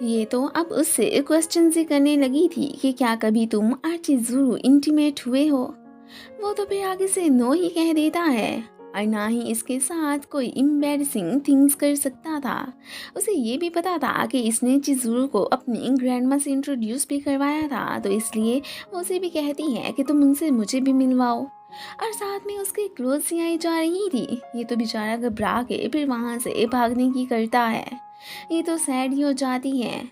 ये तो अब उससे क्वेश्चन ही करने लगी थी कि क्या कभी तुम आर्ची ज़रूर इंटीमेट हुए हो। वो तो फिर आगे से नो ही कह देता है और ना ही इसके साथ कोई एम्बैरेसिंग थिंग्स कर सकता था। उसे ये भी पता था कि इसने चिज़ुरू को अपनी ग्रैंडमा से इंट्रोड्यूस भी करवाया था, तो इसलिए वो उसे भी कहती है कि तुम उनसे मुझे भी मिलवाओ। और साथ में उसके क्लोथ सी आई जा रही थी। ये तो बेचारा घबरा के फिर वहाँ से भागने की करता है। ये तो सैड ही हो जाती है,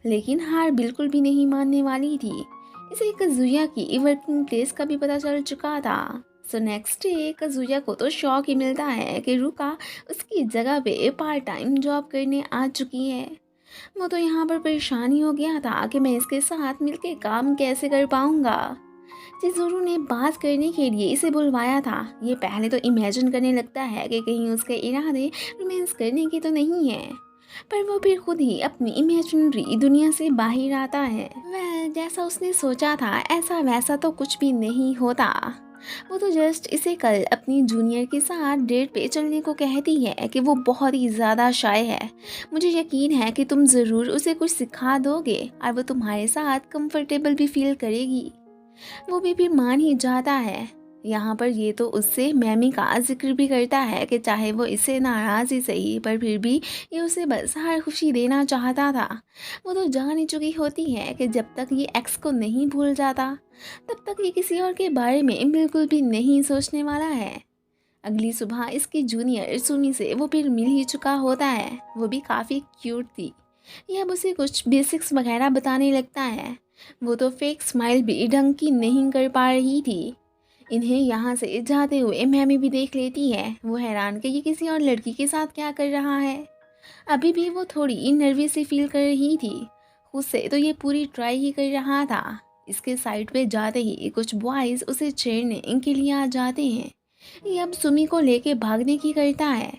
लेकिन हार बिल्कुल भी नहीं मानने वाली थी। इसे कज़ुया की वर्किंग प्लेस का भी पता चल चुका था। सो नेक्स्ट डे कज़ुया को तो शौक ही मिलता है कि रुका उसकी जगह पे पार्ट टाइम जॉब करने आ चुकी है। वो तो यहाँ पर परेशान ही हो गया था कि मैं इसके साथ मिलके काम कैसे कर पाऊंगा। चिज़ुरू ने बात करने के लिए इसे बुलवाया था। ये पहले तो इमेजिन करने लगता है कि कहीं उसके इरादे रोमांस करने की तो नहीं है, पर वो फिर खुद ही अपनी इमेजिनरी दुनिया से बाहर आता है। वह जैसा उसने सोचा था ऐसा वैसा तो कुछ भी नहीं होता। वो तो जस्ट इसे कल अपनी जूनियर के साथ डेट पे चलने को कहती है कि वो बहुत ही ज़्यादा शाय है। मुझे यकीन है कि तुम ज़रूर उसे कुछ सिखा दोगे और वो तुम्हारे साथ कंफर्टेबल भी फील करेगी। वो भी फिर मान ही जाता है। यहाँ पर ये तो उससे मैमी का जिक्र भी करता है कि चाहे वो इससे नाराज़ ही सही, पर फिर भी ये उसे बस हर खुशी देना चाहता था। वो तो जान ही चुकी होती है कि जब तक ये एक्स को नहीं भूल जाता तब तक ये किसी और के बारे में बिल्कुल भी नहीं सोचने वाला है। अगली सुबह इसकी जूनियर सुमी से वो फिर मिल ही चुका होता है। वो भी काफ़ी क्यूट थी। ये अब उसे कुछ बेसिक्स वगैरह बताने लगता है। वो तो फेक स्माइल भी ढंग की नहीं कर पा रही थी। इन्हें यहाँ से जाते हुए मैमी भी देख लेती है। वो हैरान कि ये किसी और लड़की के साथ क्या कर रहा है। अभी भी वो थोड़ी नर्वस सी फील कर रही थी। खुद से तो ये पूरी ट्राई ही कर रहा था। इसके साइड पे जाते ही कुछ बॉयज़ उसे छेड़ने के लिए आ जाते हैं। ये अब सुमी को लेके भागने की करता है।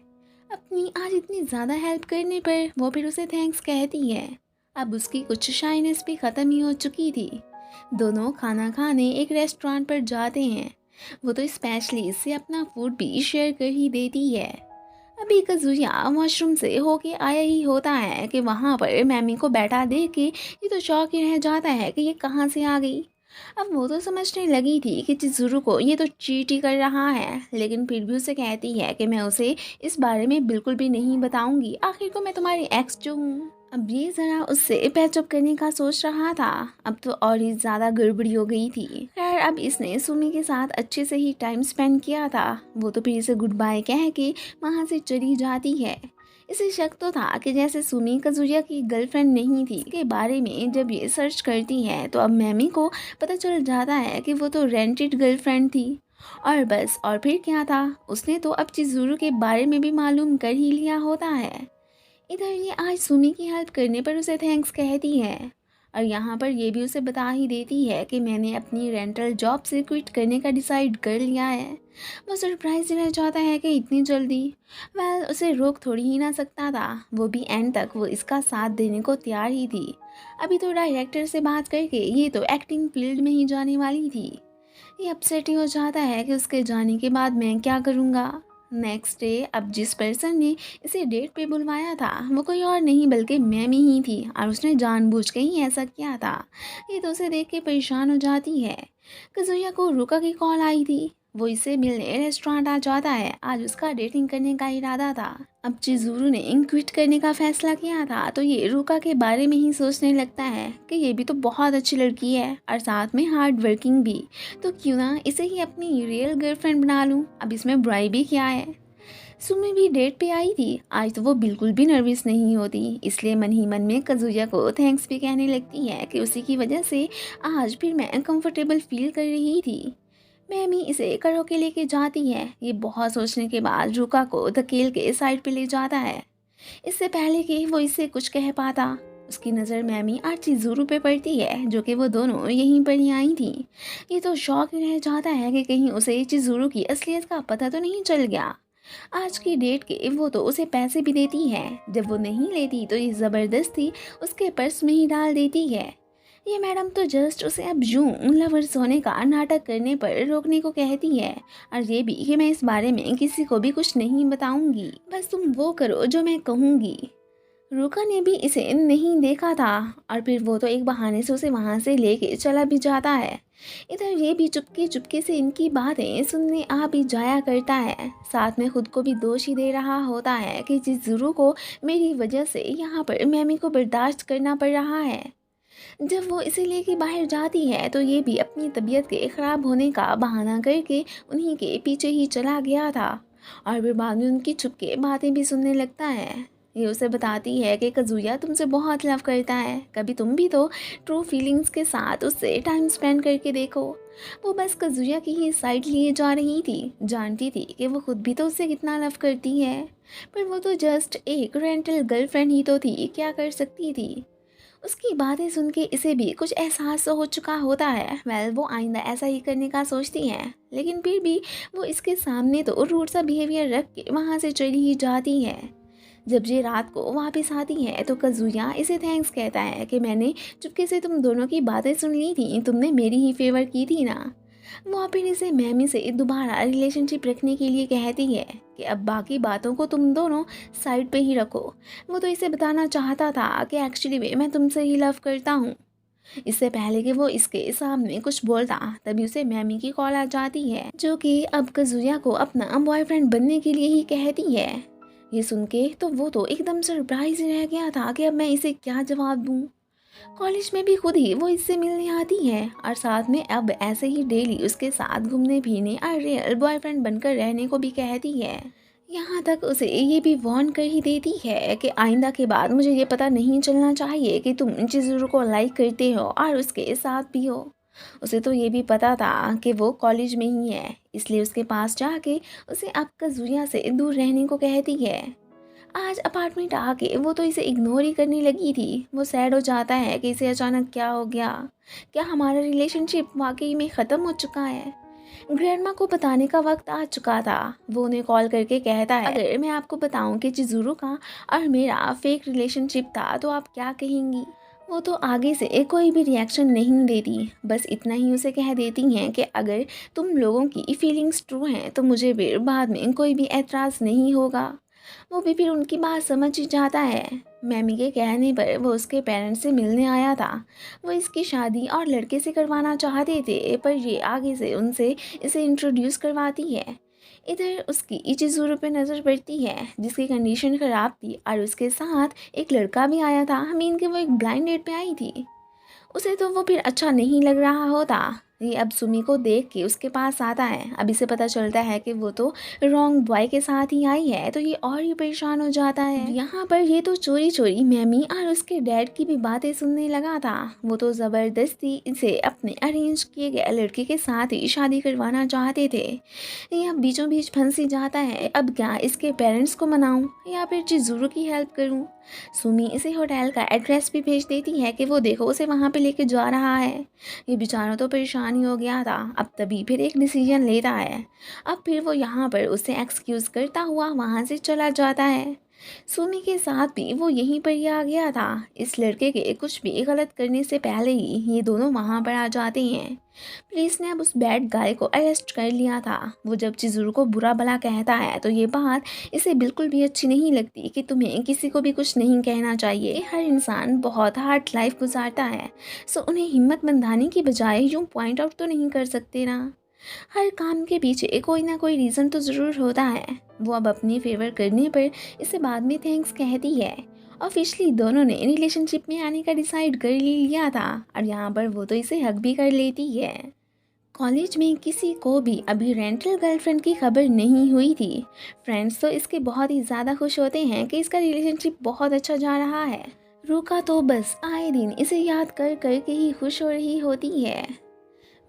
अपनी आज इतनी ज़्यादा हेल्प करने पर वो फिर उसे थैंक्स कहती है। अब उसकी कुछ शाइनेस भी ख़त्म ही हो चुकी थी। दोनों खाना खाने एक रेस्टोरेंट पर जाते हैं। वो तो स्पेशली इससे अपना फूड भी शेयर कर ही देती है। अभी कज़ुया वॉशरूम से होके आया ही होता है कि वहाँ पर मैमी को बैठा देख के ये तो शौक ही रह जाता है कि ये कहाँ से आ गई। अब वो तो समझने लगी थी कि चिज़ुरू को ये तो चीट ही कर रहा है, लेकिन फिर भी उसे कहती है कि मैं उसे इस बारे में बिल्कुल भी नहीं बताऊंगी। आखिर को मैं तुम्हारी एक्स जो हूँ। अब ये ज़रा उससे पैचअप करने का सोच रहा था। अब तो और ही ज़्यादा गड़बड़ी हो गई थी। खैर अब इसने सुमी के साथ अच्छे से ही टाइम स्पेंड किया था। वो तो फिर इसे गुड बाय कह के वहाँ से चली जाती है। इसे शक तो था कि जैसे सुमी कज़ुया की गर्लफ्रेंड नहीं थी के बारे में जब ये सर्च करती है तो अब मैमी को पता चल जाता है कि वो तो रेंटेड गर्लफ्रेंड थी। और बस और फिर क्या था, उसने तो अब चिज़ुरू के बारे में भी मालूम कर ही लिया होता है। इधर ये आज सुमी की हेल्प करने पर उसे थैंक्स कहती है और यहाँ पर ये भी उसे बता ही देती है कि मैंने अपनी रेंटल जॉब से क्विट करने का डिसाइड कर लिया है। वो सरप्राइज रह जाता है कि इतनी जल्दी। वेल उसे रोक थोड़ी ही ना सकता था। वो भी एंड तक वो इसका साथ देने को तैयार ही थी। अभी तो डायरेक्टर से बात करके ये तो एक्टिंग फील्ड में ही जाने वाली थी। ये अपसेट ही हो जाता है कि उसके जाने के बाद मैं क्या करूँगा। नेक्स्ट डे अब जिस पर्सन ने इसे डेट पे बुलवाया था वो कोई और नहीं बल्कि मैमी ही थी और उसने जानबूझ के ही ऐसा किया था। ये तो उसे देख के परेशान हो जाती है। कज़ुया को रुका की कॉल आई थी। वो इसे मिलने रेस्टोरेंट आ जाता है। आज उसका डेटिंग करने का इरादा था। अब चिज़ुरू ने क्विट करने का फैसला किया था तो ये रुका के बारे में ही सोचने लगता है कि ये भी तो बहुत अच्छी लड़की है और साथ में हार्ड वर्किंग भी, तो क्यों ना इसे ही अपनी रियल गर्लफ्रेंड बना लूँ। अब इसमें बुराई भी क्या है। सुमी भी डेट पे आई थी। आज तो वो बिल्कुल भी नर्वस नहीं होती, इसलिए मन ही मन में कज़ुया को थैंक्स भी कहने लगती है कि उसी की वजह से आज फिर मैं कंफर्टेबल फील कर रही थी। मैमी इसे कराओके लेके जाती है। ये बहुत सोचने के बाद रुका को धकेल के साइड पे ले जाता है। इससे पहले कि वो इससे कुछ कह पाता उसकी नज़र मैमी और चिज़ुरू पे पड़ती है, जो कि वो दोनों यहीं पर ही आई थी। ये तो शौक ही रह जाता है कि कहीं उसे चिज़ुरू की असलियत का पता तो नहीं चल गया। आज की डेट के वो तो उसे पैसे भी देती है। जब वो नहीं लेती तो ये ज़बरदस्ती उसके पर्स में ही डाल देती है। ये मैडम तो जस्ट उसे अब यूं लवर्स होने का नाटक करने पर रोकने को कहती है और ये भी कि मैं इस बारे में किसी को भी कुछ नहीं बताऊंगी, बस तुम वो करो जो मैं कहूँगी। रूका ने भी इसे नहीं देखा था और फिर वो तो एक बहाने से उसे वहाँ से लेके चला भी जाता है। इधर ये भी चुपके चुपके से इनकी बातें सुनने आ भी जाया करता है, साथ में खुद को भी दोषी दे रहा होता है कि चिज़ुरू को मेरी वजह से यहाँ पर मैमी को बर्दाश्त करना पड़ रहा है। जब वो इसे लेके बाहर जाती है तो ये भी अपनी तबीयत के ख़राब होने का बहाना करके उन्हीं के पीछे ही चला गया था और फिर बाद में उनकी छुप के बातें भी सुनने लगता है। ये उसे बताती है कि कज़ुया तुमसे बहुत लव करता है, कभी तुम भी तो ट्रू फीलिंग्स के साथ उससे टाइम स्पेंड करके देखो। वो बस कज़ुया की ही साइड लिए जा रही थी, जानती थी कि वो खुद भी तो उससे कितना लव करती है, पर वो तो जस्ट एक रेंटल गर्लफ्रेंड ही तो थी, क्या कर सकती थी। उसकी बातें सुन के इसे भी कुछ एहसास तो हो चुका होता है। वो आइंदा ऐसा ही करने का सोचती है, लेकिन फिर भी वो इसके सामने तो रूड सा बिहेवियर रख के वहाँ से चली ही जाती है। जब ये रात को वापस आती है तो कज़ुया इसे थैंक्स कहता है कि मैंने चुपके से तुम दोनों की बातें सुन ली थी, तुमने मेरी ही फेवर की थी ना। वो फिर इसे मैमी से दोबारा रिलेशनशिप रखने के लिए कहती है कि अब बाकी बातों को तुम दोनों साइड पे ही रखो। वो तो इसे बताना चाहता था कि एक्चुअली मैं तुमसे ही लव करता हूँ। इससे पहले कि वो इसके सामने कुछ बोलता तभी उसे मैमी की कॉल आ जाती है, जो कि अब कज़ुया को अपना बॉयफ्रेंड बनने के लिए ही कहती है। ये सुन के तो वो तो एकदम सरप्राइज रह गया था कि अब मैं इसे क्या जवाब दूँ। कॉलेज में भी खुद ही वो इससे मिलने आती है और साथ में अब ऐसे ही डेली उसके साथ घूमने फिरने और रियल बॉयफ्रेंड बनकर रहने को भी कहती है। यहाँ तक उसे ये भी वार्न कर ही देती है कि आइंदा के बाद मुझे ये पता नहीं चलना चाहिए कि तुम चिज़ुरू को लाइक करते हो और उसके साथ भी हो। उसे तो ये भी पता था कि वो कॉलेज में ही है, इसलिए उसके पास जाके उसे अब कज़ुया से दूर रहने को कहती है। आज अपार्टमेंट आके वो तो इसे इग्नोर ही करने लगी थी। वो सैड हो जाता है कि इसे अचानक क्या हो गया, क्या हमारा रिलेशनशिप वाकई में ख़त्म हो चुका है। ग्रैंडमा को बताने का वक्त आ चुका था। वो उन्हें कॉल करके कहता है अगर मैं आपको बताऊं कि चिज़ुरू का और मेरा फेक रिलेशनशिप था तो आप क्या कहेंगी। वो तो आगे से कोई भी रिएक्शन नहीं देती, बस इतना ही उसे कह देती हैं कि अगर तुम लोगों की फीलिंग्स ट्रू हैं तो मुझे फिर बाद में कोई भी एतराज़ नहीं होगा। वो भी फिर उनकी बात समझ ही जाता है। मैमी के कहने पर वो उसके पेरेंट्स से मिलने आया था। वो इसकी शादी और लड़के से करवाना चाहते थे, पर ये आगे से उनसे इसे इंट्रोड्यूस करवाती है। इधर उसकी चिज़ुरू पे नज़र पड़ती है जिसकी कंडीशन ख़राब थी और उसके साथ एक लड़का भी आया था। मीन कि वो एक ब्लाइंड डेट पे आई थी। उसे तो वो फिर अच्छा नहीं लग रहा होता। ये अब सुमी को देख के उसके पास आता है। अब इसे पता चलता है कि वो तो रॉन्ग बॉय के साथ ही आई है, तो ये और ही परेशान हो जाता है। यहाँ पर ये तो चोरी चोरी मैमी और उसके डैड की भी बातें सुनने लगा था। वो तो ज़बरदस्ती इसे अपने अरेंज किए गए लड़के के साथ ही शादी करवाना चाहते थे। ये अब बीचों बीच फंस ही जाता है। अब क्या इसके पेरेंट्स को मनाऊँ या फिर चिज़ुरू की हेल्प करूँ। सुमी इसे होटल का एड्रेस भी भेज देती है कि वो देखो उसे वहाँ पे लेके जा रहा है। ये बेचारा तो परेशान ही हो गया था। अब तभी फिर एक डिसीजन लेता है। अब फिर वो यहाँ पर उसे एक्सक्यूज़ करता हुआ वहाँ से चला जाता है। सुमी के साथ भी वो यहीं पर ही आ गया था। इस लड़के के कुछ भी गलत करने से पहले ही ये दोनों वहाँ पर आ जाते हैं। पुलिस ने अब उस बैड गाय को अरेस्ट कर लिया था। वो जब चिज़ुरू को बुरा भला कहता है तो ये बात इसे बिल्कुल भी अच्छी नहीं लगती कि तुम्हें किसी को भी कुछ नहीं कहना चाहिए। हर इंसान बहुत हार्ड लाइफ गुजारता है, सो उन्हें हिम्मत बंधाने की बजाय यूँ पॉइंट आउट तो नहीं कर सकते ना। हर काम के पीछे कोई ना कोई रीज़न तो ज़रूर होता है। वो अब अपनी फेवर करने पर इसे बाद में थैंक्स कहती है। ऑफिशियली दोनों ने रिलेशनशिप में आने का डिसाइड कर लिया था और यहाँ पर वो तो इसे हक भी कर लेती है। कॉलेज में किसी को भी अभी रेंटल गर्लफ्रेंड की खबर नहीं हुई थी। फ्रेंड्स तो इसके बहुत ही ज़्यादा खुश होते हैं कि इसका रिलेशनशिप बहुत अच्छा जा रहा है। रूका तो बस आए दिन इसे याद कर कर के ही खुश हो रही होती है।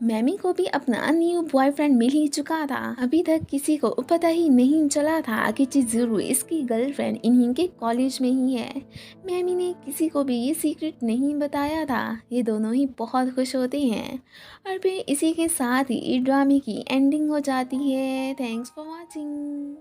मैमी को भी अपना न्यू बॉयफ्रेंड मिल ही चुका था। अभी तक किसी को पता ही नहीं चला था कि चिज़ुरू इसकी गर्लफ्रेंड इन्हीं के कॉलेज में ही है। मैमी ने किसी को भी ये सीक्रेट नहीं बताया था। ये दोनों ही बहुत खुश होते हैं और फिर इसी के साथ ही ड्रामे की एंडिंग हो जाती है। Thanks for watching.